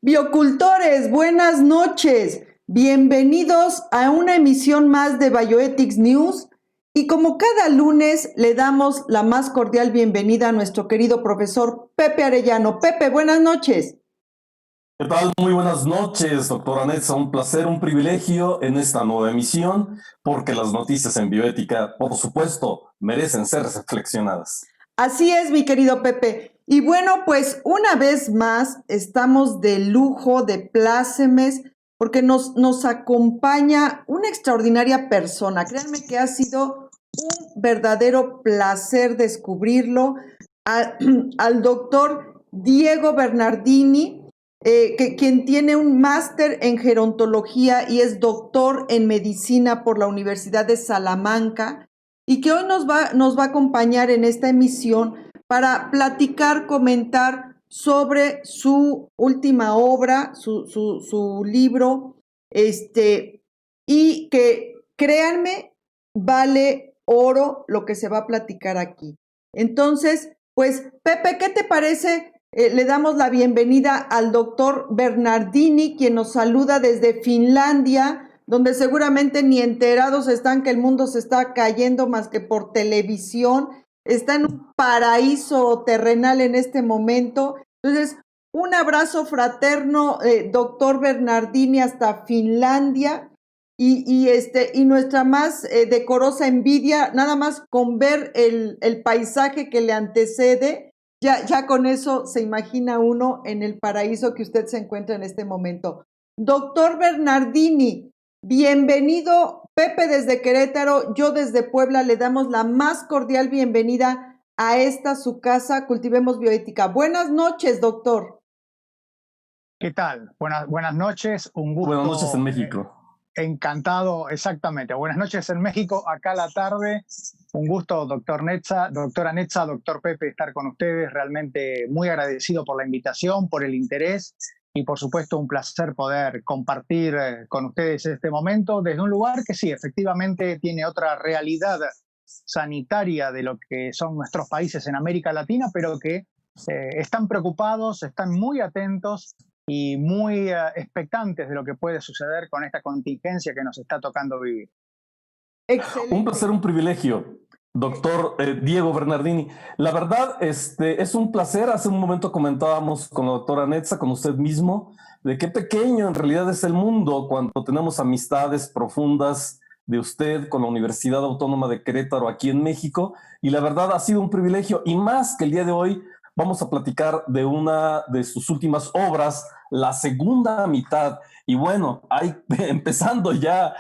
Biocultores, buenas noches. Bienvenidos a una emisión más de Bioethics News. Y como cada lunes, le damos la más cordial bienvenida a nuestro querido profesor Pepe Arellano. Pepe, buenas noches. ¿Qué tal? Muy buenas noches, doctora Netza. Un placer, un privilegio en esta nueva emisión, porque las noticias en bioética, por supuesto, merecen ser reflexionadas. Así es, mi querido Pepe. Y bueno, pues una vez más estamos de lujo, de plácemes, porque nos acompaña una extraordinaria persona. Créanme que ha sido un verdadero placer descubrirlo. Al doctor Diego Bernardini, quien tiene un máster en gerontología y es doctor en medicina por la Universidad de Salamanca, y que hoy nos va a acompañar en esta emisión para platicar, comentar sobre su última obra, su libro, y que créanme, vale oro lo que se va a platicar aquí. Entonces, pues, Pepe, ¿qué te parece? Le damos la bienvenida al doctor Bernardini, quien nos saluda desde Finlandia, donde seguramente ni enterados están que el mundo se está cayendo más que por televisión. Está en un paraíso terrenal en este momento. Entonces, un abrazo fraterno, doctor Bernardini, hasta Finlandia. Y nuestra más decorosa envidia, nada más con ver el paisaje que le antecede, ya con eso se imagina uno en el paraíso que usted se encuentra en este momento. Doctor Bernardini, bienvenido. Pepe desde Querétaro, yo desde Puebla, le damos la más cordial bienvenida a esta su casa, Cultivemos Bioética. Buenas noches, doctor. ¿Qué tal? Buenas noches, un gusto. Buenas noches en México. Encantado, exactamente. Buenas noches en México, acá a la tarde. Un gusto, doctora Netza, doctor Pepe, estar con ustedes. Realmente muy agradecido por la invitación, por el interés y por supuesto un placer poder compartir con ustedes este momento desde un lugar que sí, efectivamente tiene otra realidad sanitaria de lo que son nuestros países en América Latina, pero que están preocupados, están muy atentos y muy expectantes de lo que puede suceder con esta contingencia que nos está tocando vivir. Excelente. Un placer, un privilegio, doctor Diego Bernardini. La verdad, es un placer. Hace un momento comentábamos con la doctora Netza, con usted mismo, de qué pequeño en realidad es el mundo cuando tenemos amistades profundas de usted con la Universidad Autónoma de Querétaro aquí en México. Y la verdad ha sido un privilegio, y más que el día de hoy vamos a platicar de una de sus últimas obras, La segunda mitad. Y bueno, empezando ya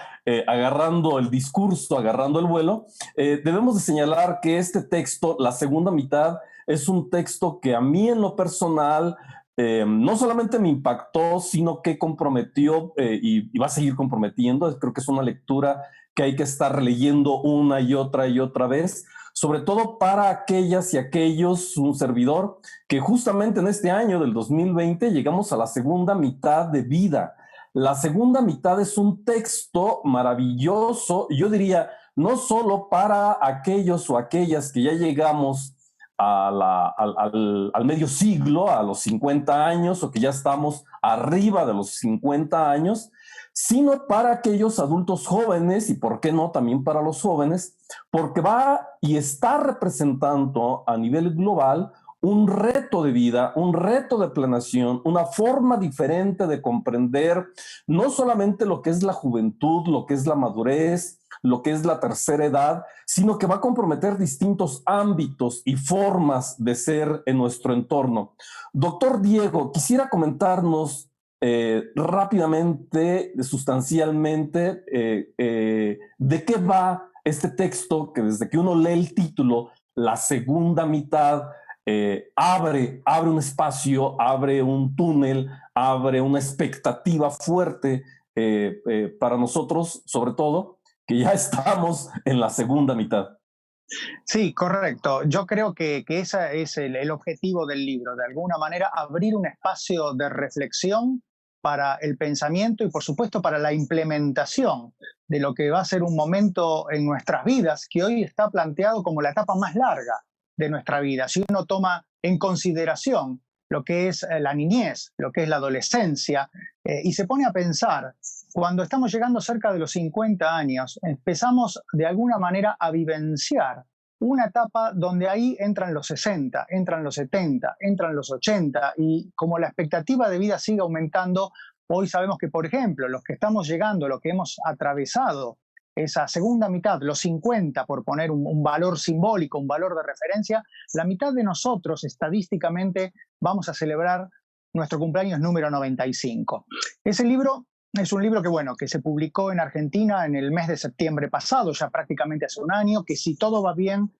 agarrando el discurso, agarrando el vuelo, debemos de señalar que este texto, La segunda mitad, es un texto que a mí en lo personal no solamente me impactó, sino que comprometió y va a seguir comprometiendo. Creo que es una lectura que hay que estar leyendo una y otra vez, sobre todo para aquellas y aquellos, un servidor, que justamente en este año del 2020 llegamos a la segunda mitad de vida. La segunda mitad es un texto maravilloso, yo diría, no solo para aquellos o aquellas que ya llegamos al medio siglo, a los 50 años, o que ya estamos arriba de los 50 años, sino para aquellos adultos jóvenes, y por qué no también para los jóvenes, porque va y está representando a nivel global un reto de vida, un reto de planeación, una forma diferente de comprender no solamente lo que es la juventud, lo que es la madurez, lo que es la tercera edad, sino que va a comprometer distintos ámbitos y formas de ser en nuestro entorno. Doctor Diego, quisiera comentarnos rápidamente, sustancialmente, de qué va este texto que desde que uno lee el título, La segunda mitad, abre un espacio, abre un túnel, abre una expectativa fuerte para nosotros, sobre todo, que ya estamos en la segunda mitad. Sí, correcto. Yo creo que ese es el objetivo del libro, de alguna manera abrir un espacio de reflexión para el pensamiento y por supuesto para la implementación de lo que va a ser un momento en nuestras vidas que hoy está planteado como la etapa más larga de nuestra vida. Si uno toma en consideración lo que es la niñez, lo que es la adolescencia, y se pone a pensar, cuando estamos llegando cerca de los 50 años, empezamos de alguna manera a vivenciar una etapa donde ahí entran los 60, entran los 70, entran los 80 y como la expectativa de vida sigue aumentando, hoy sabemos que, por ejemplo, los que estamos llegando, los que hemos atravesado esa segunda mitad, los 50, por poner un valor simbólico, un valor de referencia, la mitad de nosotros estadísticamente vamos a celebrar nuestro cumpleaños número 95. Ese libro es un libro que, bueno, que se publicó en Argentina en el mes de septiembre pasado, ya prácticamente hace un año, que si todo va bien,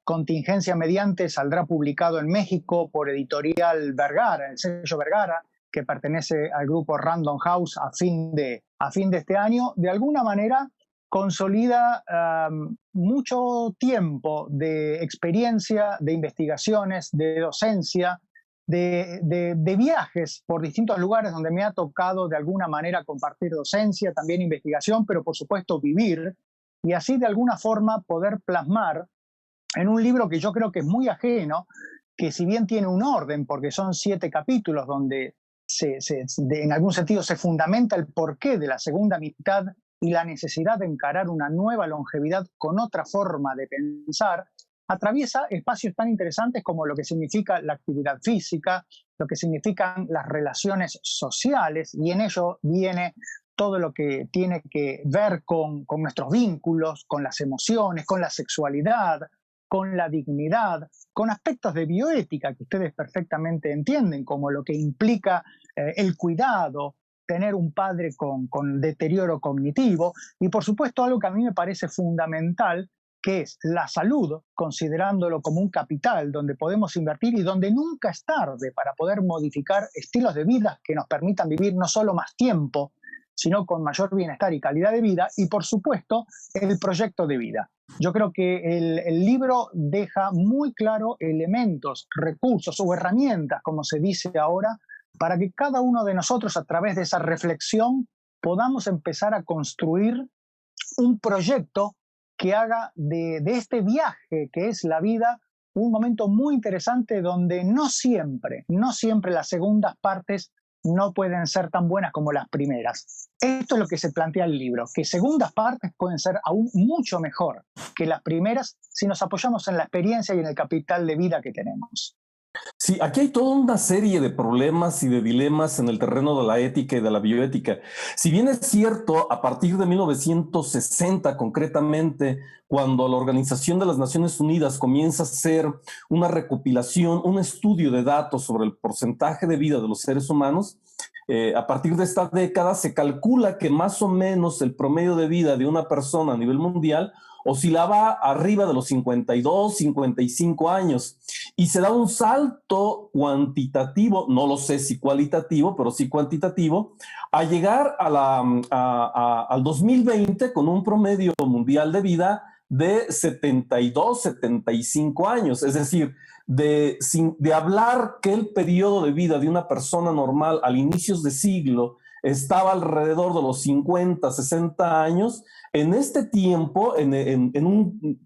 contingencia mediante, saldrá publicado en México por Editorial Vergara, el sello Vergara, que pertenece al grupo Random House a fin de este año. De alguna manera consolida mucho tiempo de experiencia, de investigaciones, de docencia, de viajes por distintos lugares donde me ha tocado de alguna manera compartir docencia, también investigación, pero por supuesto vivir, y así de alguna forma poder plasmar en un libro que yo creo que es muy ajeno, que si bien tiene un orden, porque son 7 capítulos donde en algún sentido se fundamenta el porqué de la segunda mitad y la necesidad de encarar una nueva longevidad con otra forma de pensar, atraviesa espacios tan interesantes como lo que significa la actividad física, lo que significan las relaciones sociales, y en ello viene todo lo que tiene que ver con nuestros vínculos, con las emociones, con la sexualidad, con la dignidad, con aspectos de bioética que ustedes perfectamente entienden, como lo que implica el cuidado, tener un padre con deterioro cognitivo, y por supuesto algo que a mí me parece fundamental, que es la salud, considerándolo como un capital donde podemos invertir y donde nunca es tarde para poder modificar estilos de vida que nos permitan vivir no solo más tiempo, sino con mayor bienestar y calidad de vida, y por supuesto el proyecto de vida. Yo creo que el libro deja muy claro elementos, recursos o herramientas, como se dice ahora, para que cada uno de nosotros a través de esa reflexión podamos empezar a construir un proyecto que haga de este viaje que es la vida un momento muy interesante donde no siempre las segundas partes no pueden ser tan buenas como las primeras. Esto es lo que se plantea el libro, que segundas partes pueden ser aún mucho mejor que las primeras si nos apoyamos en la experiencia y en el capital de vida que tenemos. Sí, aquí hay toda una serie de problemas y de dilemas en el terreno de la ética y de la bioética. Si bien es cierto, a partir de 1960 concretamente, cuando la Organización de las Naciones Unidas comienza a hacer una recopilación, un estudio de datos sobre el porcentaje de vida de los seres humanos, a partir de esta década se calcula que más o menos el promedio de vida de una persona a nivel mundial oscilaba arriba de los 52, 55 años, y se da un salto cuantitativo, no lo sé si cualitativo, pero sí cuantitativo, a llegar al 2020 con un promedio mundial de vida de 72, 75 años. Es decir, de hablar que el periodo de vida de una persona normal al inicios de siglo estaba alrededor de los 50, 60 años, en este tiempo, en un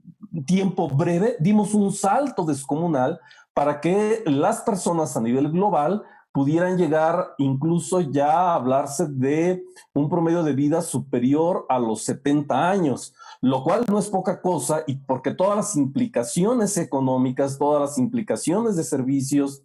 tiempo breve, dimos un salto descomunal para que las personas a nivel global pudieran llegar incluso ya a hablarse de un promedio de vida superior a los 70 años, lo cual no es poca cosa, y porque todas las implicaciones económicas, todas las implicaciones de servicios,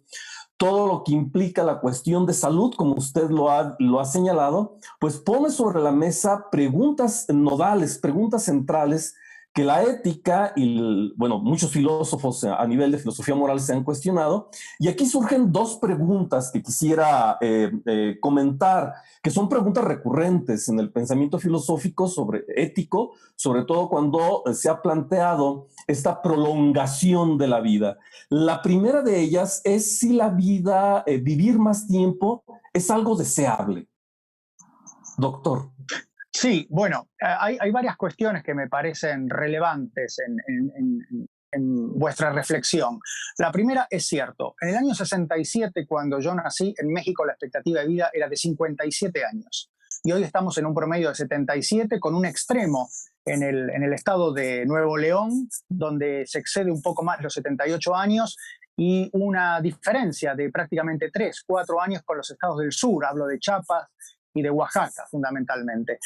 todo lo que implica la cuestión de salud, como usted lo ha señalado, pues pone sobre la mesa preguntas nodales, preguntas centrales que la ética y, bueno, muchos filósofos a nivel de filosofía moral se han cuestionado. Y aquí surgen 2 preguntas que quisiera comentar, que son preguntas recurrentes en el pensamiento filosófico ético, sobre todo cuando se ha planteado esta prolongación de la vida. La primera de ellas es si la vida, vivir más tiempo, es algo deseable. Doctor. Sí, bueno, hay varias cuestiones que me parecen relevantes en vuestra reflexión. La primera es cierto, en el año 67, cuando yo nací, en México la expectativa de vida era de 57 años. Y hoy estamos en un promedio de 77, con un extremo en el estado de Nuevo León, donde se excede un poco más los 78 años, y una diferencia de prácticamente 3, 4 años con los estados del sur, hablo de Chiapas y de Oaxaca fundamentalmente.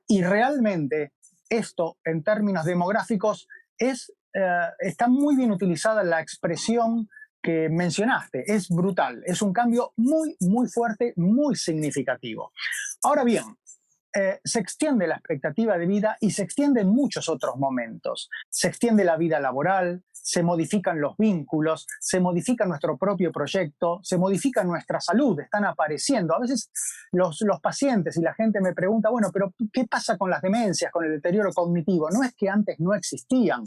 Y realmente esto, en términos demográficos, está muy bien utilizada la expresión que mencionaste. Es brutal, es un cambio muy, muy fuerte, muy significativo. Ahora bien, se extiende la expectativa de vida y se extiende en muchos otros momentos. Se extiende la vida laboral, se modifican los vínculos, se modifica nuestro propio proyecto, se modifica nuestra salud, están apareciendo. A veces los pacientes y la gente me pregunta, bueno, pero ¿qué pasa con las demencias, con el deterioro cognitivo? No es que antes no existían.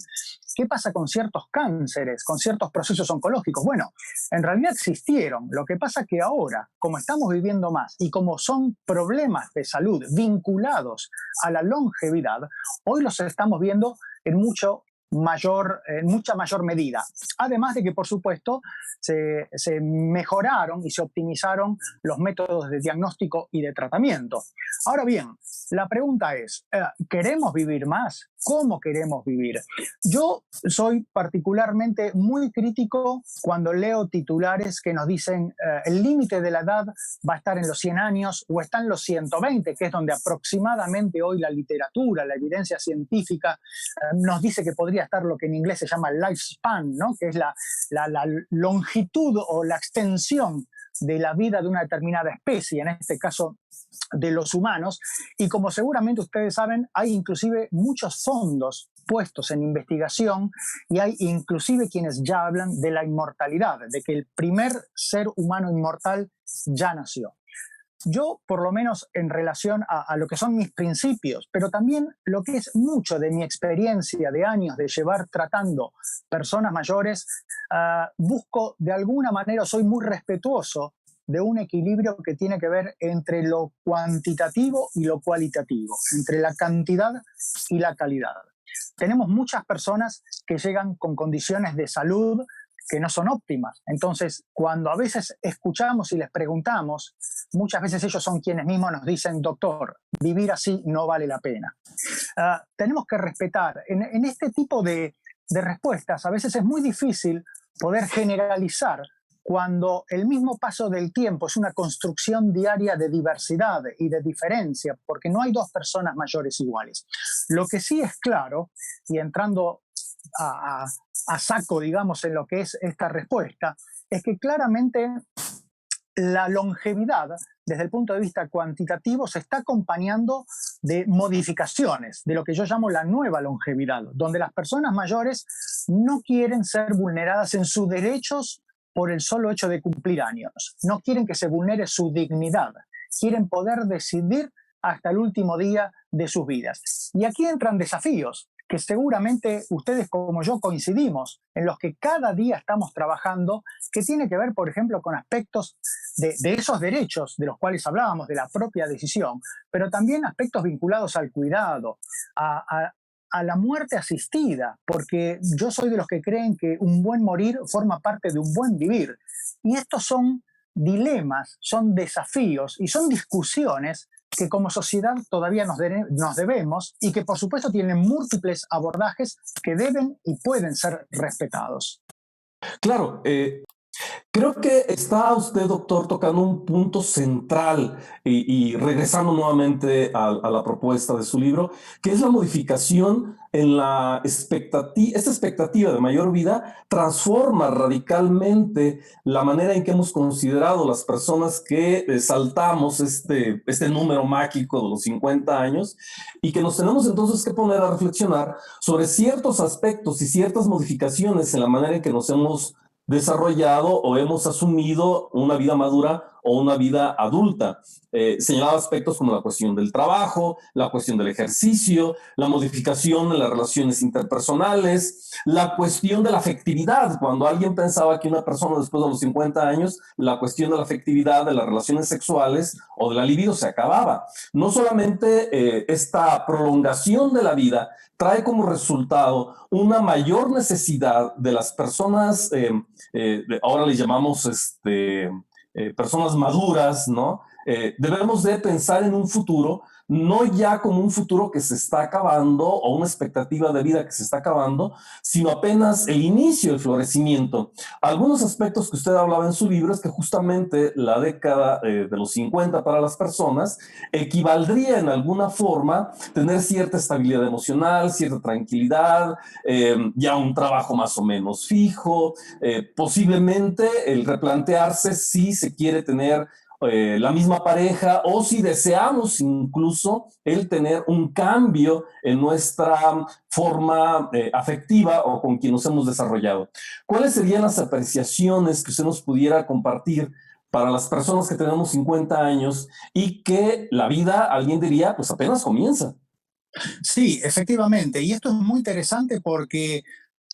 ¿Qué pasa con ciertos cánceres, con ciertos procesos oncológicos? Bueno, en realidad existieron. Lo que pasa que ahora, como estamos viviendo más y como son problemas de salud vinculados a la longevidad, hoy los estamos viendo en mucha mayor medida. Además de que, por supuesto, se mejoraron y se optimizaron los métodos de diagnóstico y de tratamiento. Ahora bien, la pregunta es, ¿queremos vivir más? ¿Cómo queremos vivir? Yo soy particularmente muy crítico cuando leo titulares que nos dicen el límite de la edad va a estar en los 100 años o está en los 120, que es donde aproximadamente hoy la literatura, la evidencia científica nos dice que podría estar lo que en inglés se llama lifespan, ¿no? Que es la longitud o la extensión de la vida de una determinada especie, en este caso de los humanos. Y como seguramente ustedes saben, hay inclusive muchos fondos puestos en investigación y hay inclusive quienes ya hablan de la inmortalidad, de que el primer ser humano inmortal ya nació. Yo, por lo menos en relación a lo que son mis principios, pero también lo que es mucho de mi experiencia de años de llevar tratando personas mayores, busco de alguna manera, soy muy respetuoso de un equilibrio que tiene que ver entre lo cuantitativo y lo cualitativo, entre la cantidad y la calidad. Tenemos muchas personas que llegan con condiciones de salud que no son óptimas. Entonces, cuando a veces escuchamos y les preguntamos, muchas veces ellos son quienes mismos nos dicen, doctor, vivir así no vale la pena. Tenemos que respetar. En este tipo de respuestas, a veces es muy difícil poder generalizar cuando el mismo paso del tiempo es una construcción diaria de diversidad y de diferencia, porque no hay dos personas mayores iguales. Lo que sí es claro, y entrando a saco, digamos, en lo que es esta respuesta, es que claramente la longevidad, desde el punto de vista cuantitativo, se está acompañando de modificaciones, de lo que yo llamo la nueva longevidad, donde las personas mayores no quieren ser vulneradas en sus derechos por el solo hecho de cumplir años. No quieren que se vulnere su dignidad. Quieren poder decidir hasta el último día de sus vidas. Y aquí entran desafíos que seguramente ustedes como yo coincidimos, en los que cada día estamos trabajando, que tiene que ver, por ejemplo, con aspectos de esos derechos de los cuales hablábamos, de la propia decisión, pero también aspectos vinculados al cuidado, a la muerte asistida, porque yo soy de los que creen que un buen morir forma parte de un buen vivir. Y estos son dilemas, son desafíos y son discusiones que como sociedad todavía nos debemos y que por supuesto tienen múltiples abordajes que deben y pueden ser respetados. Claro, creo que está usted, doctor, tocando un punto central y regresando nuevamente a la propuesta de su libro, que es la modificación en la expectativa. Esta expectativa de mayor vida transforma radicalmente la manera en que hemos considerado las personas que saltamos este número mágico de los 50 años y que nos tenemos entonces que poner a reflexionar sobre ciertos aspectos y ciertas modificaciones en la manera en que nos hemos desarrollado o hemos asumido una vida madura o una vida adulta. Señalaba aspectos como la cuestión del trabajo, la cuestión del ejercicio, la modificación en las relaciones interpersonales, la cuestión de la afectividad. Cuando alguien pensaba que una persona después de los 50 años, la cuestión de la afectividad, de las relaciones sexuales o de la libido se acababa. No solamente esta prolongación de la vida trae como resultado una mayor necesidad de las personas, ahora les llamamos personas maduras, ¿no? Debemos de pensar en un futuro, no ya como un futuro que se está acabando o una expectativa de vida que se está acabando, sino apenas el inicio del florecimiento. Algunos aspectos que usted hablaba en su libro es que justamente la década de los 50 para las personas equivaldría en alguna forma tener cierta estabilidad emocional, cierta tranquilidad, ya un trabajo más o menos fijo, posiblemente el replantearse si se quiere tener la misma pareja o si deseamos incluso el tener un cambio en nuestra forma afectiva o con quien nos hemos desarrollado. ¿Cuáles serían las apreciaciones que usted nos pudiera compartir para las personas que tenemos 50 años y que la vida, alguien diría, pues apenas comienza? Sí, efectivamente. Y esto es muy interesante porque,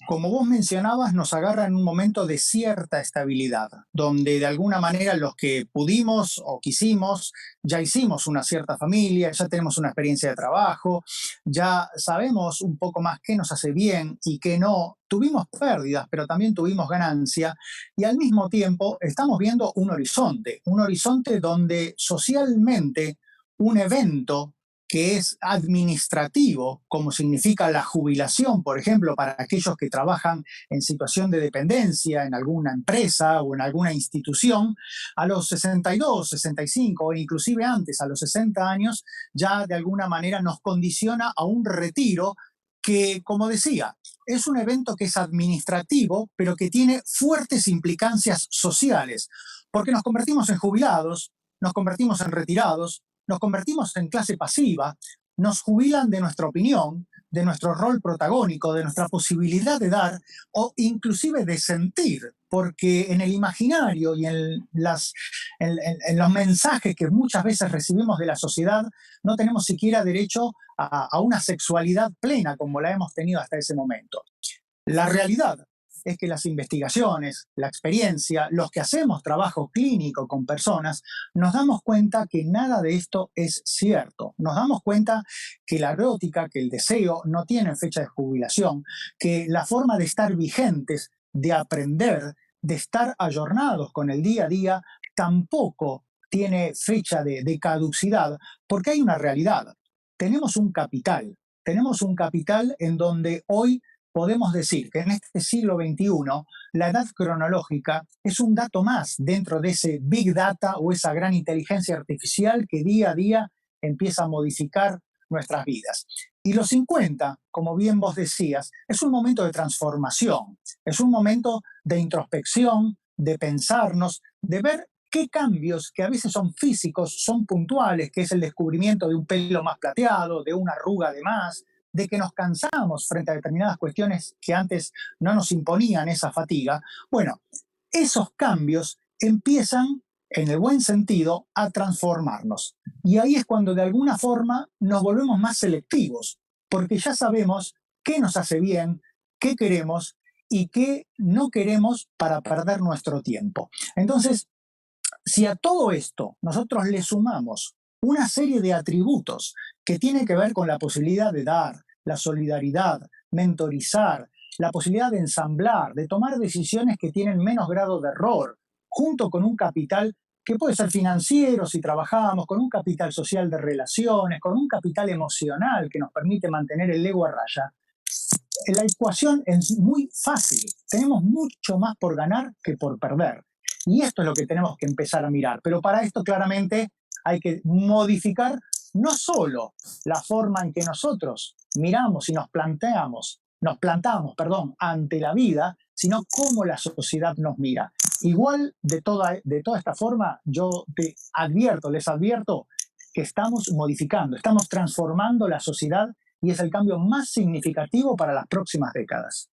como vos mencionabas, nos agarra en un momento de cierta estabilidad, donde de alguna manera los que pudimos o quisimos, ya hicimos una cierta familia, ya tenemos una experiencia de trabajo, ya sabemos un poco más qué nos hace bien y qué no. Tuvimos pérdidas, pero también tuvimos ganancia y al mismo tiempo estamos viendo un horizonte donde socialmente un evento que es administrativo, como significa la jubilación, por ejemplo, para aquellos que trabajan en situación de dependencia en alguna empresa o en alguna institución, a los 62, 65 o inclusive antes, a los 60 años, ya de alguna manera nos condiciona a un retiro que, como decía, es un evento que es administrativo, pero que tiene fuertes implicancias sociales, porque nos convertimos en jubilados, nos convertimos en retirados, nos convertimos en clase pasiva, nos jubilan de nuestra opinión, de nuestro rol protagónico, de nuestra posibilidad de dar o inclusive de sentir, porque en el imaginario y en los mensajes que muchas veces recibimos de la sociedad no tenemos siquiera derecho a una sexualidad plena como la hemos tenido hasta ese momento. La realidad es que las investigaciones, la experiencia, los que hacemos trabajo clínico con personas, nos damos cuenta que nada de esto es cierto. Nos damos cuenta que la erótica, que el deseo no tienen fecha de jubilación, que la forma de estar vigentes, de aprender, de estar ayornados con el día a día, tampoco tiene fecha de caducidad, porque hay una realidad. Tenemos un capital en donde hoy podemos decir que en este siglo XXI la edad cronológica es un dato más dentro de ese big data o esa gran inteligencia artificial que día a día empieza a modificar nuestras vidas. Y los 50, como bien vos decías, es un momento de transformación, es un momento de introspección, de pensarnos, de ver qué cambios que a veces son físicos, son puntuales, que es el descubrimiento de un pelo más plateado, de una arruga de más, de que nos cansamos frente a determinadas cuestiones que antes no nos imponían esa fatiga. Bueno, esos cambios empiezan, en el buen sentido, a transformarnos. Y ahí es cuando de alguna forma nos volvemos más selectivos, porque ya sabemos qué nos hace bien, qué queremos y qué no queremos para perder nuestro tiempo. Entonces, si a todo esto nosotros le sumamos una serie de atributos que tienen que ver con la posibilidad de dar, la solidaridad, mentorizar, la posibilidad de ensamblar, de tomar decisiones que tienen menos grado de error, junto con un capital que puede ser financiero si trabajamos, con un capital social de relaciones, con un capital emocional que nos permite mantener el ego a raya. La ecuación es muy fácil. Tenemos mucho más por ganar que por perder. Y esto es lo que tenemos que empezar a mirar. Pero para esto claramente hay que modificar no solo la forma en que nosotros miramos y nos plantamos, ante la vida, sino cómo la sociedad nos mira. Igual de toda esta forma, yo les advierto que estamos modificando, estamos transformando la sociedad y es el cambio más significativo para las próximas décadas.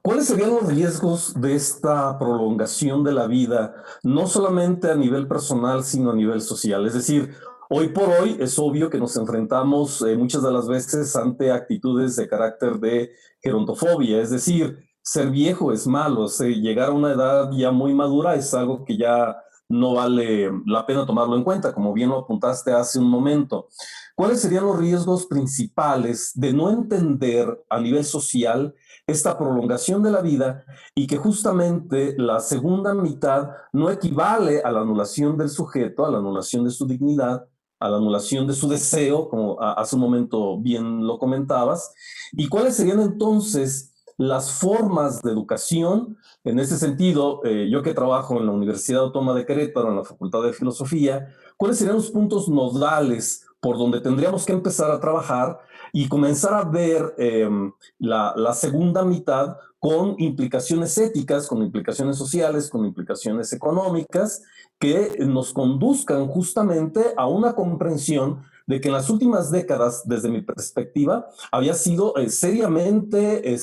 ¿Cuáles serían los riesgos de esta prolongación de la vida, no solamente a nivel personal, sino a nivel social? Es decir, hoy por hoy es obvio que nos enfrentamos muchas de las veces ante actitudes de carácter de gerontofobia, es decir, ser viejo es malo, llegar a una edad ya muy madura es algo que ya no vale la pena tomarlo en cuenta, como bien lo apuntaste hace un momento. ¿Cuáles serían los riesgos principales de no entender a nivel social esta prolongación de la vida y que justamente la segunda mitad no equivale a la anulación del sujeto, a la anulación de su dignidad, a la anulación de su deseo, como hace un momento bien lo comentabas? ¿Y cuáles serían entonces las formas de educación? En ese sentido, yo que trabajo en la Universidad Autónoma de Querétaro, en la Facultad de Filosofía, ¿cuáles serían los puntos nodales por donde tendríamos que empezar a trabajar y comenzar a ver la segunda mitad con implicaciones éticas, con implicaciones sociales, con implicaciones económicas, que nos conduzcan justamente a una comprensión de que en las últimas décadas, desde mi perspectiva, había sido seriamente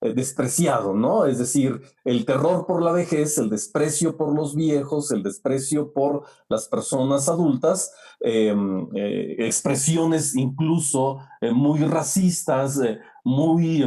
despreciado, ¿no? Es decir, el terror por la vejez, el desprecio por los viejos, el desprecio por las personas adultas, expresiones incluso muy racistas, muy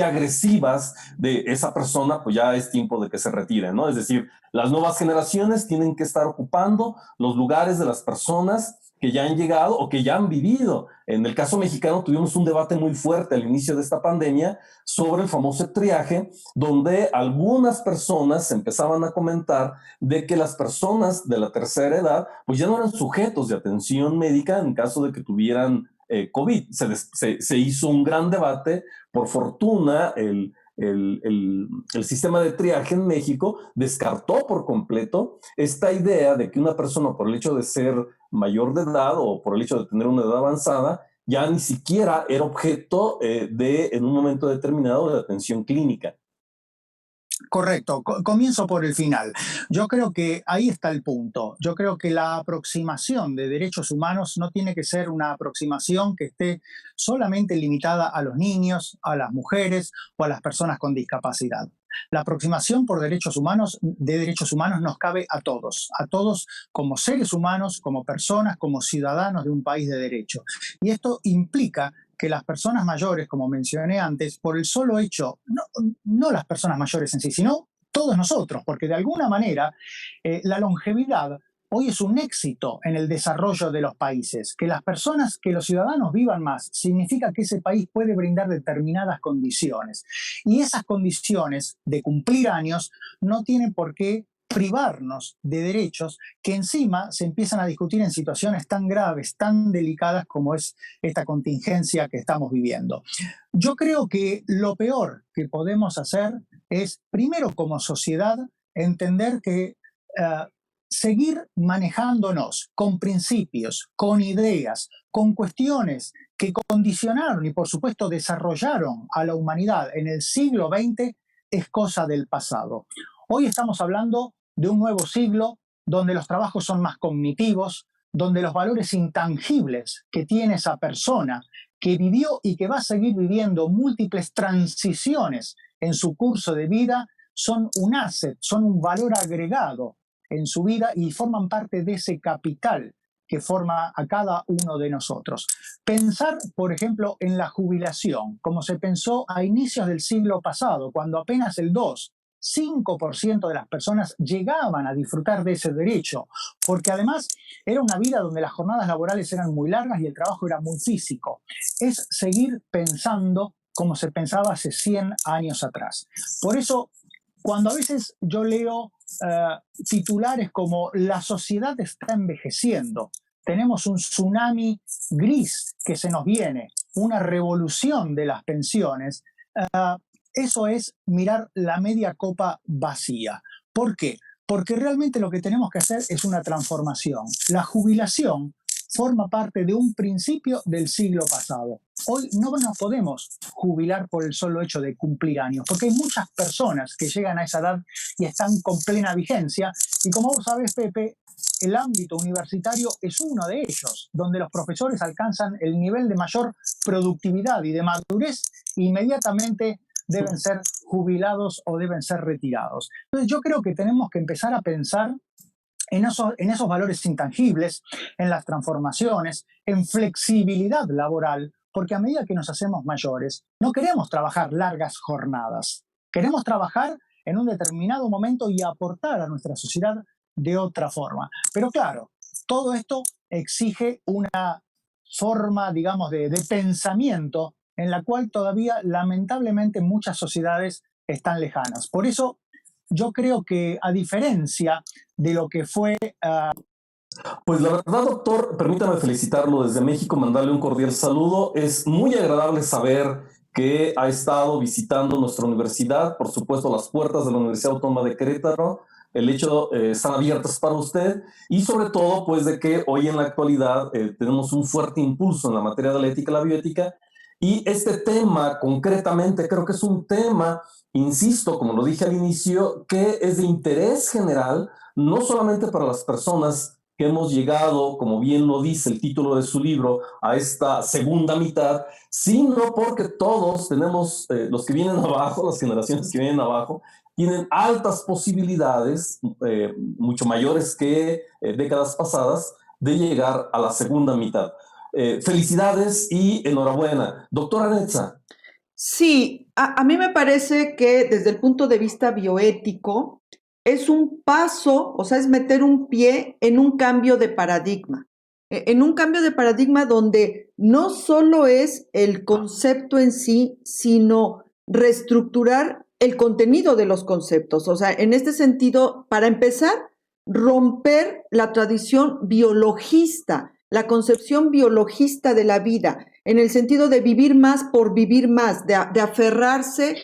agresivas de esa persona, pues ya es tiempo de que se retire, ¿no? Es decir, las nuevas generaciones tienen que estar ocupando los lugares de las personas que ya han llegado o que ya han vivido. En el caso mexicano tuvimos un debate muy fuerte al inicio de esta pandemia sobre el famoso triaje, donde algunas personas empezaban a comentar de que las personas de la tercera edad pues ya no eran sujetos de atención médica en caso de que tuvieran COVID. Se hizo un gran debate. Por fortuna, el sistema de triaje en México descartó por completo esta idea de que una persona, por el hecho de ser mayor de edad o por el hecho de tener una edad avanzada, ya ni siquiera era objeto en un momento determinado, de atención clínica. Correcto, comienzo por el final. Yo creo que ahí está el punto. Yo creo que la aproximación de derechos humanos no tiene que ser una aproximación que esté solamente limitada a los niños, a las mujeres o a las personas con discapacidad. La aproximación por derechos humanos, de derechos humanos nos cabe a todos como seres humanos, como personas, como ciudadanos de un país de derecho. Y esto implica que las personas mayores, como mencioné antes, por el solo hecho, no las personas mayores en sí, sino todos nosotros, porque de alguna manera la longevidad hoy es un éxito en el desarrollo de los países. Que las personas, que los ciudadanos vivan más, significa que ese país puede brindar determinadas condiciones. Y esas condiciones de cumplir años no tienen por qué privarnos de derechos que encima se empiezan a discutir en situaciones tan graves, tan delicadas como es esta contingencia que estamos viviendo. Yo creo que lo peor que podemos hacer es, primero como sociedad, entender que seguir manejándonos con principios, con ideas, con cuestiones que condicionaron y por supuesto desarrollaron a la humanidad en el siglo XX es cosa del pasado. Hoy estamos hablando de un nuevo siglo donde los trabajos son más cognitivos, donde los valores intangibles que tiene esa persona que vivió y que va a seguir viviendo múltiples transiciones en su curso de vida son un asset, son un valor agregado en su vida y forman parte de ese capital que forma a cada uno de nosotros. Pensar, por ejemplo, en la jubilación, como se pensó a inicios del siglo pasado, cuando apenas el 5% de las personas llegaban a disfrutar de ese derecho, porque además era una vida donde las jornadas laborales eran muy largas y el trabajo era muy físico. Es seguir pensando como se pensaba hace 100 años atrás. Por eso, cuando a veces yo leo titulares como "la sociedad está envejeciendo", tenemos un tsunami gris que se nos viene, una revolución de las pensiones, eso es mirar la media copa vacía. ¿Por qué? Porque realmente lo que tenemos que hacer es una transformación. La jubilación forma parte de un principio del siglo pasado. Hoy no nos podemos jubilar por el solo hecho de cumplir años, porque hay muchas personas que llegan a esa edad y están con plena vigencia. Y como vos sabés, Pepe, el ámbito universitario es uno de ellos, donde los profesores alcanzan el nivel de mayor productividad y de madurez e inmediatamente deben ser jubilados o deben ser retirados. Entonces yo creo que tenemos que empezar a pensar en esos valores intangibles, en las transformaciones, en flexibilidad laboral, porque a medida que nos hacemos mayores, no queremos trabajar largas jornadas. Queremos trabajar en un determinado momento y aportar a nuestra sociedad de otra forma. Pero claro, todo esto exige una forma, digamos, de pensamiento en la cual todavía, lamentablemente, muchas sociedades están lejanas. Por eso, yo creo que, a diferencia de lo que fue... Pues la verdad, doctor, permítame felicitarlo desde México, mandarle un cordial saludo. Es muy agradable saber que ha estado visitando nuestra universidad, por supuesto, las puertas de la Universidad Autónoma de Querétaro. El hecho están abiertas para usted y sobre todo, pues, de que hoy en la actualidad tenemos un fuerte impulso en la materia de la ética y la bioética. Y este tema, concretamente, creo que es un tema, insisto, como lo dije al inicio, que es de interés general, no solamente para las personas que hemos llegado, como bien lo dice el título de su libro, a esta segunda mitad, sino porque todos tenemos, los que vienen abajo, las generaciones que vienen abajo, tienen altas posibilidades, mucho mayores que décadas pasadas, de llegar a la segunda mitad. Felicidades y enhorabuena. Doctora Netza. Sí, a mí me parece que desde el punto de vista bioético es un paso, o sea, es meter un pie en un cambio de paradigma, en un cambio de paradigma donde no solo es el concepto en sí, sino reestructurar el contenido de los conceptos. O sea, en este sentido, para empezar, romper la tradición biologista, la concepción biologista de la vida, en el sentido de vivir más por vivir más, de aferrarse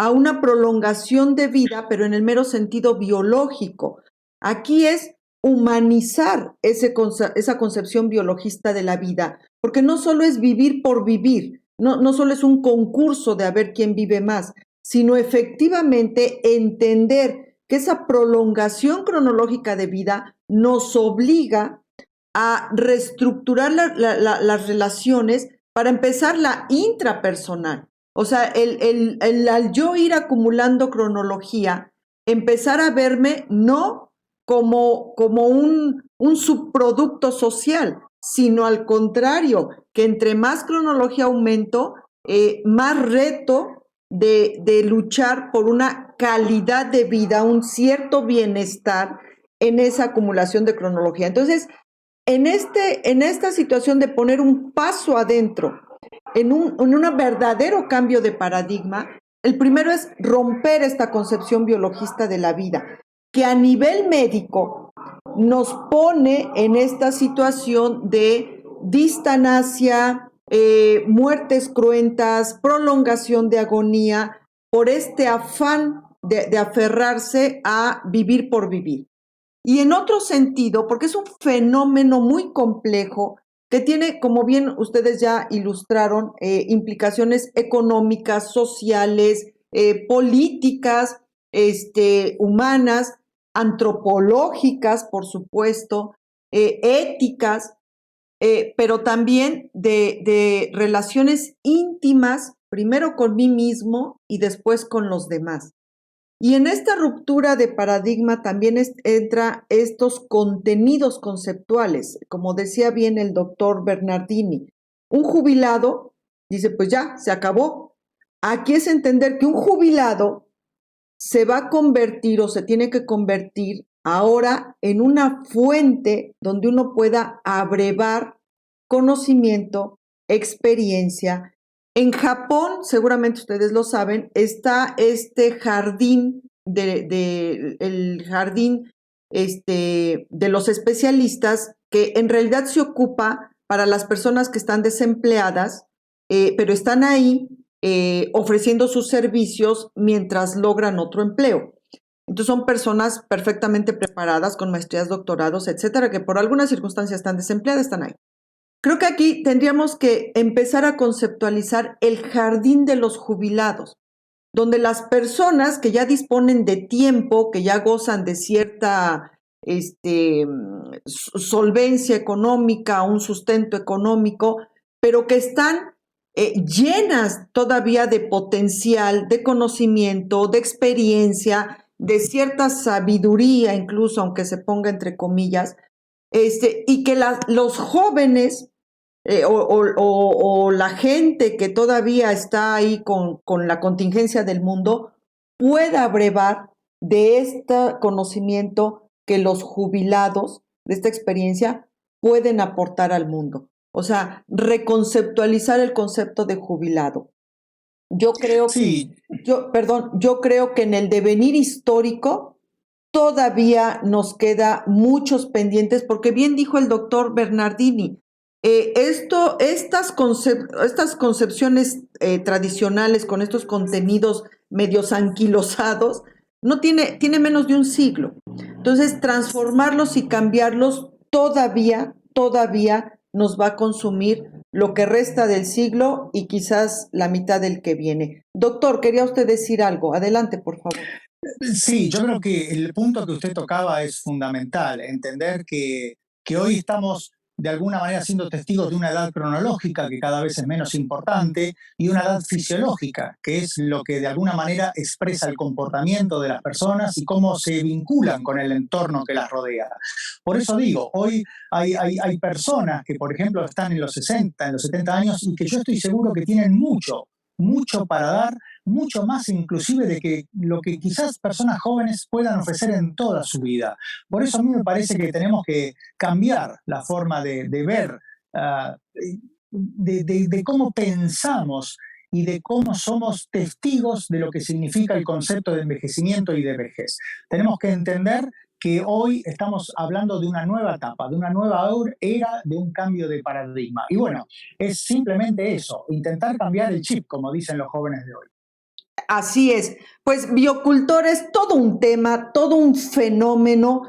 a una prolongación de vida, pero en el mero sentido biológico. Aquí es humanizar esa concepción biologista de la vida, porque no solo es vivir por vivir, no solo es un concurso de a ver quién vive más, sino efectivamente entender que esa prolongación cronológica de vida nos obliga a reestructurar las relaciones, para empezar la intrapersonal. O sea, al yo ir acumulando cronología, empezar a verme no como un subproducto social, sino al contrario, que entre más cronología aumento, más reto de luchar por una calidad de vida, un cierto bienestar en esa acumulación de cronología. Entonces, en esta situación de poner un paso adentro, en un verdadero cambio de paradigma, el primero es romper esta concepción biologista de la vida, que a nivel médico nos pone en esta situación de distanasia, muertes cruentas, prolongación de agonía, por este afán de aferrarse a vivir por vivir. Y en otro sentido, porque es un fenómeno muy complejo que tiene, como bien ustedes ya ilustraron, implicaciones económicas, sociales, políticas, humanas, antropológicas, por supuesto, éticas, pero también de relaciones íntimas, primero con mí mismo y después con los demás. Y en esta ruptura de paradigma también entra estos contenidos conceptuales, como decía bien el doctor Bernardini. Un jubilado dice, pues ya, se acabó. Aquí es entender que un jubilado se va a convertir o se tiene que convertir ahora en una fuente donde uno pueda abrevar conocimiento, experiencia. En Japón, seguramente ustedes lo saben, está este jardín el jardín de los especialistas, que en realidad se ocupa para las personas que están desempleadas, pero están ahí ofreciendo sus servicios mientras logran otro empleo. Entonces son personas perfectamente preparadas, con maestrías, doctorados, etcétera, que por alguna circunstancia están desempleadas, están ahí. Creo que aquí tendríamos que empezar a conceptualizar el jardín de los jubilados, donde las personas que ya disponen de tiempo, que ya gozan de cierta solvencia económica, un sustento económico, pero que están llenas todavía de potencial, de conocimiento, de experiencia, de cierta sabiduría, incluso aunque se ponga entre comillas, y que los jóvenes o la gente que todavía está ahí con la contingencia del mundo pueda brevar de este conocimiento que los jubilados de esta experiencia pueden aportar al mundo. O sea, reconceptualizar el concepto de jubilado. Yo creo Sí, yo creo que en el devenir histórico todavía nos queda muchos pendientes, porque bien dijo el doctor Bernardini, estas concepciones tradicionales con estos contenidos medios anquilosados, no tiene menos de un siglo. Entonces, transformarlos y cambiarlos todavía nos va a consumir lo que resta del siglo y quizás la mitad del que viene. Doctor, quería usted decir algo. Adelante, por favor. sí, yo creo que el punto que usted tocaba es fundamental, entender que hoy estamos de alguna manera siendo testigos de una edad cronológica que cada vez es menos importante y una edad fisiológica, que es lo que de alguna manera expresa el comportamiento de las personas y cómo se vinculan con el entorno que las rodea. Por eso digo, hoy hay personas que, por ejemplo, están en los 60, en los 70 años y que yo estoy seguro que tienen mucho para dar, mucho más inclusive de que lo que quizás personas jóvenes puedan ofrecer en toda su vida. Por eso a mí me parece que tenemos que cambiar la forma de ver, de cómo pensamos y de cómo somos testigos de lo que significa el concepto de envejecimiento y de vejez. Tenemos que entender que hoy estamos hablando de una nueva etapa, de una nueva era, de un cambio de paradigma. Y bueno, es simplemente eso, intentar cambiar el chip, como dicen los jóvenes de hoy. Así es. Pues biocultor es todo un tema, todo un fenómeno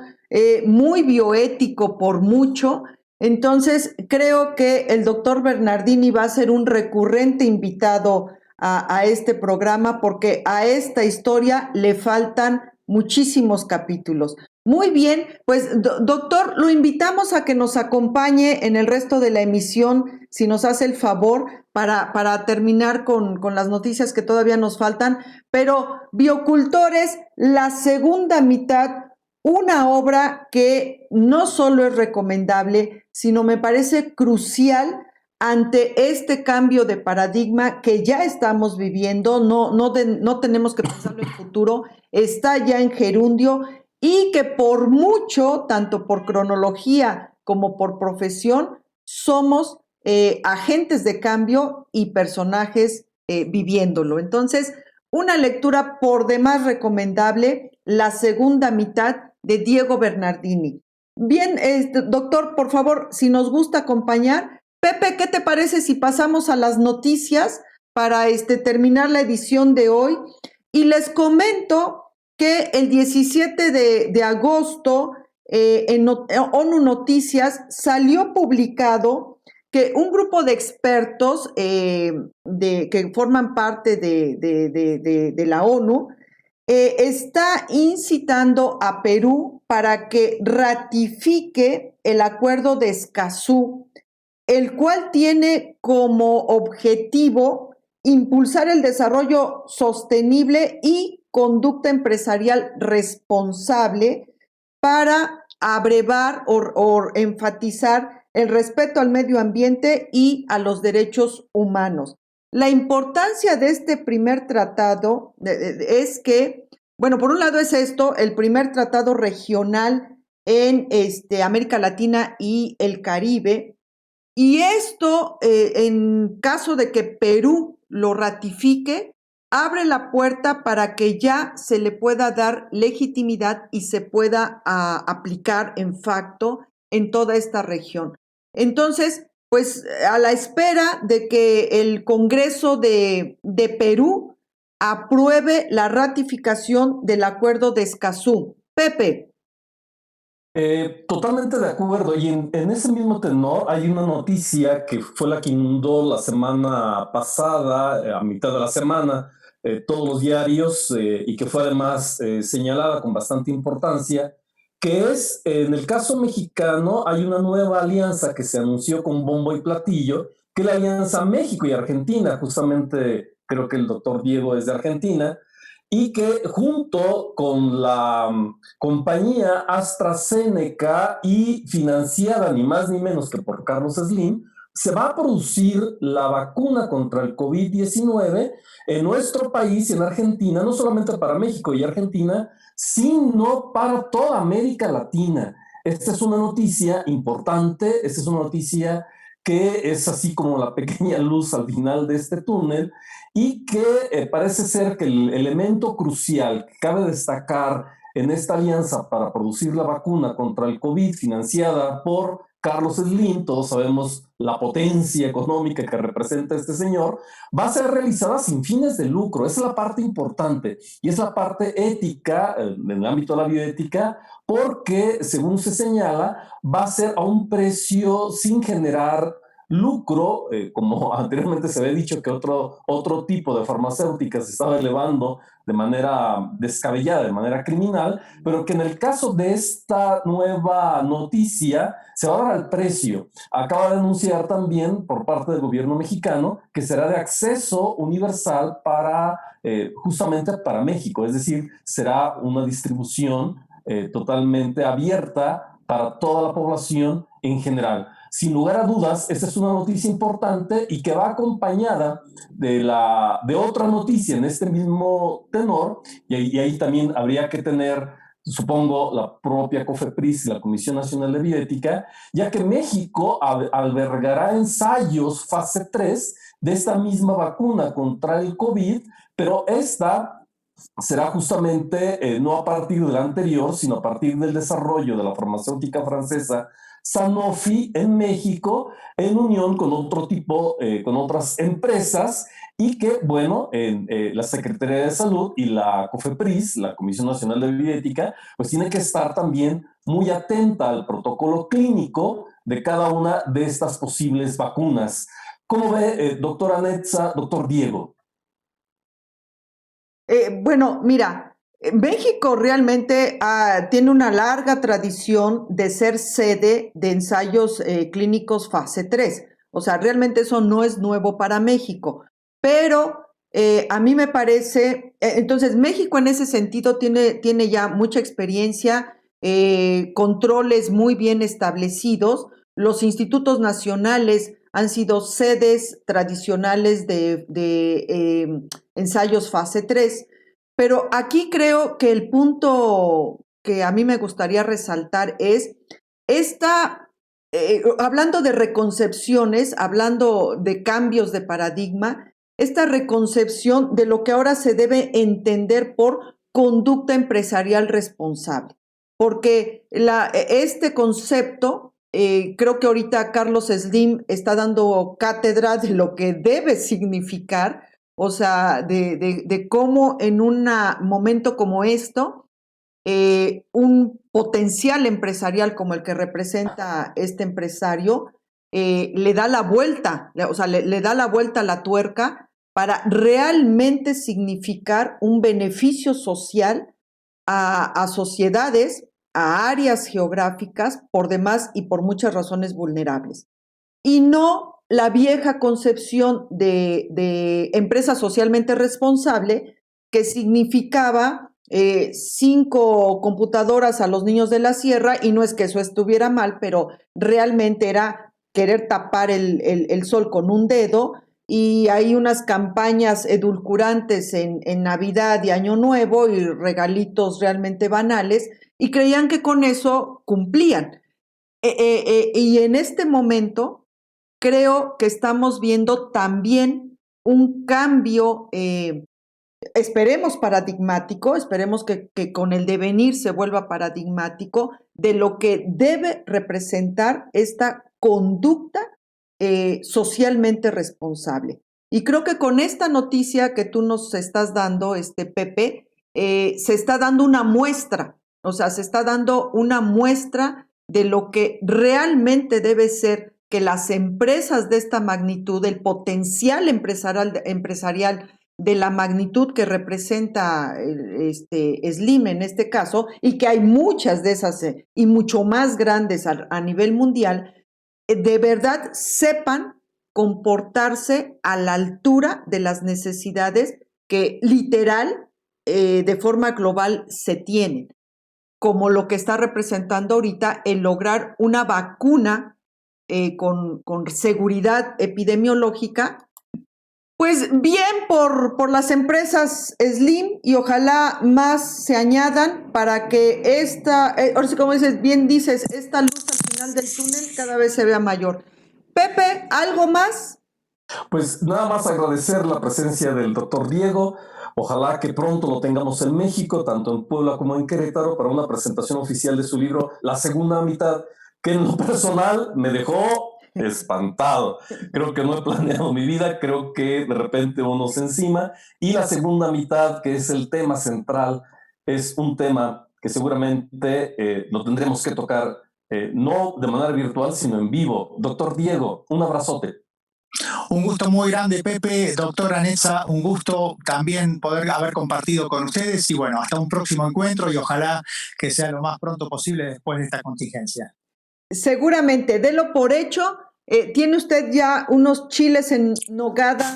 muy bioético por mucho. Entonces, creo que el doctor Bernardini va a ser un recurrente invitado a este programa porque a esta historia le faltan muchísimos capítulos. Muy bien, pues doctor, lo invitamos a que nos acompañe en el resto de la emisión, si nos hace el favor, para terminar con las noticias que todavía nos faltan. Pero Biocultores, la segunda mitad, una obra que no solo es recomendable, sino me parece crucial ante este cambio de paradigma que ya estamos viviendo, no tenemos que pensarlo en futuro, está ya en gerundio y que por mucho, tanto por cronología como por profesión, somos agentes de cambio y personajes viviéndolo. Entonces, una lectura por demás recomendable, la segunda mitad de Diego Bernardini. Bien, doctor, por favor, si nos gusta acompañar. Pepe, ¿qué te parece si pasamos a las noticias para terminar la edición de hoy? Y les comento que el 17 de agosto en ONU Noticias salió publicado que un grupo de expertos que forman parte de la ONU está incitando a Perú para que ratifique el acuerdo de Escazú, el cual tiene como objetivo impulsar el desarrollo sostenible y conducta empresarial responsable para abrevar o enfatizar el respeto al medio ambiente y a los derechos humanos. La importancia de este primer tratado es que, bueno, por un lado es esto, el primer tratado regional en América Latina y el Caribe, y esto, en caso de que Perú lo ratifique, abre la puerta para que ya se le pueda dar legitimidad y se pueda aplicar en facto en toda esta región. Entonces, pues a la espera de que el Congreso de Perú apruebe la ratificación del Acuerdo de Escazú. Pepe. Totalmente de acuerdo. Y en ese mismo tenor hay una noticia que fue la que inundó la semana pasada, a mitad de la semana, todos los diarios y que fue además señalada con bastante importancia, que es, en el caso mexicano, hay una nueva alianza que se anunció con bombo y platillo, que es la alianza México y Argentina. Justamente creo que el doctor Diego es de Argentina, y que junto con la compañía AstraZeneca y financiada ni más ni menos que por Carlos Slim, se va a producir la vacuna contra el COVID-19 en nuestro país, en Argentina, no solamente para México y Argentina, sino para toda América Latina. Esta es una noticia importante, esta es una noticia que es así como la pequeña luz al final de este túnel, y que parece ser que el elemento crucial que cabe destacar en esta alianza para producir la vacuna contra el COVID financiada por Carlos Slim, todos sabemos la potencia económica que representa este señor, va a ser realizada sin fines de lucro. Esa es la parte importante y es la parte ética, en el ámbito de la bioética, porque según se señala, va a ser a un precio sin generar lucro, como anteriormente se había dicho que otro tipo de farmacéuticas se estaba elevando de manera descabellada, de manera criminal, pero que en el caso de esta nueva noticia se va a dar al precio. Acaba de anunciar también por parte del gobierno mexicano que será de acceso universal para justamente para México, es decir, será una distribución totalmente abierta para toda la población en general. Sin lugar a dudas, esta es una noticia importante y que va acompañada de otra noticia en este mismo tenor, y ahí también habría que tener, supongo, la propia COFEPRIS y la Comisión Nacional de Bioética, ya que México albergará ensayos fase 3 de esta misma vacuna contra el COVID, pero esta será justamente no a partir de la anterior, sino a partir del desarrollo de la farmacéutica francesa Sanofi en México, en unión con otro tipo, con otras empresas, y que, bueno, la Secretaría de Salud y la COFEPRIS, la Comisión Nacional de Bioética, pues tiene que estar también muy atenta al protocolo clínico de cada una de estas posibles vacunas. ¿Cómo ve, doctora Netza, doctor Diego? Bueno, mira, México realmente tiene una larga tradición de ser sede de ensayos clínicos fase 3. O sea, realmente eso no es nuevo para México. Pero a mí me parece, entonces México en ese sentido tiene ya mucha experiencia, controles muy bien establecidos. Los institutos nacionales han sido sedes tradicionales de ensayos fase 3, pero aquí creo que el punto que a mí me gustaría resaltar es hablando de reconcepciones, hablando de cambios de paradigma, esta reconcepción de lo que ahora se debe entender por conducta empresarial responsable. Porque este concepto, creo que ahorita Carlos Slim está dando cátedra de lo que debe significar, o sea, de cómo en un momento como esto, un potencial empresarial como el que representa este empresario, le da la vuelta, o sea, le da la vuelta a la tuerca para realmente significar un beneficio social a sociedades, a áreas geográficas, por demás y por muchas razones vulnerables. Y no la vieja concepción de empresa socialmente responsable que significaba 5 computadoras a los niños de la sierra, y no es que eso estuviera mal, pero realmente era querer tapar el sol con un dedo, y hay unas campañas edulcorantes en Navidad y Año Nuevo y regalitos realmente banales, y creían que con eso cumplían. Y en este momento creo que estamos viendo también un cambio, esperemos paradigmático, esperemos que con el devenir se vuelva paradigmático de lo que debe representar esta conducta socialmente responsable. Y creo que con esta noticia que tú nos estás dando, Pepe, se está dando una muestra O sea, se está dando una muestra de lo que realmente debe ser que las empresas de esta magnitud, el potencial empresarial de la magnitud que representa Slim en este caso, y que hay muchas de esas y mucho más grandes a nivel mundial, de verdad sepan comportarse a la altura de las necesidades que literal, de forma global, se tienen, como lo que está representando ahorita el lograr una vacuna con seguridad epidemiológica. Pues bien por las empresas Slim, y ojalá más se añadan para que ahora sí, como dices, esta luz al final del túnel cada vez se vea mayor. Pepe, ¿algo más? Pues nada más agradecer la presencia del doctor Diego. Ojalá que pronto lo tengamos en México, tanto en Puebla como en Querétaro, para una presentación oficial de su libro, La Segunda Mitad, que en lo personal me dejó espantado. Creo que no he planeado mi vida, creo que de repente uno se encima. Y la segunda mitad, que es el tema central, es un tema que seguramente lo tendremos que tocar, no de manera virtual, sino en vivo. Doctor Diego, un abrazote. Un gusto muy grande, Pepe. Doctora Netza, un gusto también poder haber compartido con ustedes y bueno, hasta un próximo encuentro y ojalá que sea lo más pronto posible después de esta contingencia. Seguramente, délo por hecho. Tiene usted ya unos chiles en nogada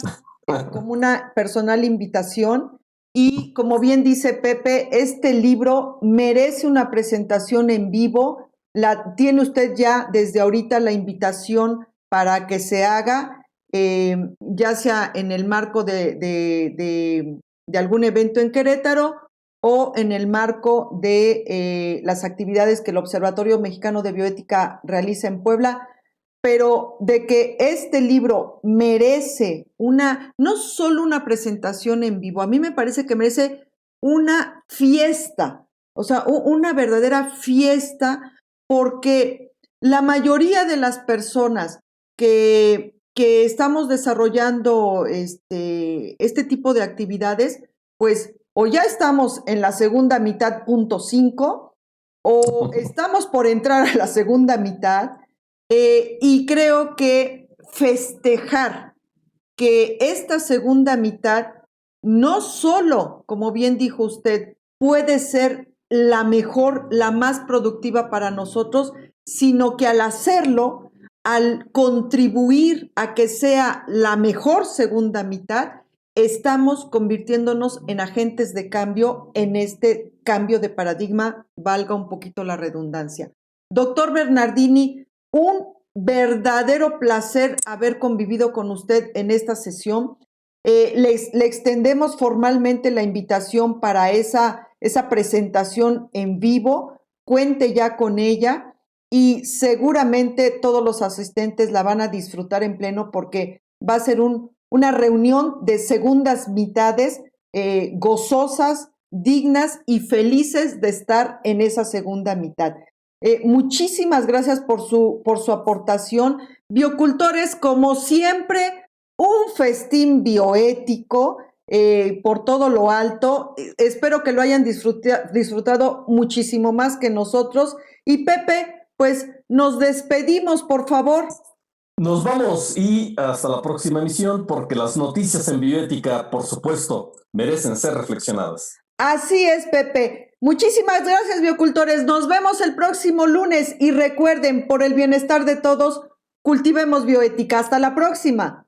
como una personal invitación, y como bien dice Pepe, este libro merece una presentación en vivo. Tiene usted ya desde ahorita la invitación para que se haga, ya sea en el marco de algún evento en Querétaro o en el marco de las actividades que el Observatorio Mexicano de Bioética realiza en Puebla, pero de que este libro merece no solo una presentación en vivo, a mí me parece que merece una fiesta, o sea, una verdadera fiesta, porque la mayoría de las personas que estamos desarrollando este tipo de actividades, pues o ya estamos en la segunda mitad .5 o estamos por entrar a la segunda mitad, y creo que festejar que esta segunda mitad no solo, como bien dijo usted, puede ser la mejor, la más productiva para nosotros, sino que al hacerlo, al contribuir a que sea la mejor segunda mitad, estamos convirtiéndonos en agentes de cambio en este cambio de paradigma, valga un poquito la redundancia. Doctor Bernardini, un verdadero placer haber convivido con usted en esta sesión. Le extendemos formalmente la invitación para esa presentación en vivo. Cuente ya con ella y seguramente todos los asistentes la van a disfrutar en pleno, porque va a ser una reunión de segundas mitades gozosas, dignas y felices de estar en esa segunda mitad. Muchísimas gracias por su aportación. Biocultores, como siempre, un festín bioético por todo lo alto. Espero que lo hayan disfrutado muchísimo más que nosotros. Y Pepe, pues nos despedimos, por favor. Nos vamos y hasta la próxima emisión, porque las noticias en bioética, por supuesto, merecen ser reflexionadas. Así es, Pepe. Muchísimas gracias, biocultores. Nos vemos el próximo lunes y recuerden, por el bienestar de todos, cultivemos bioética. Hasta la próxima.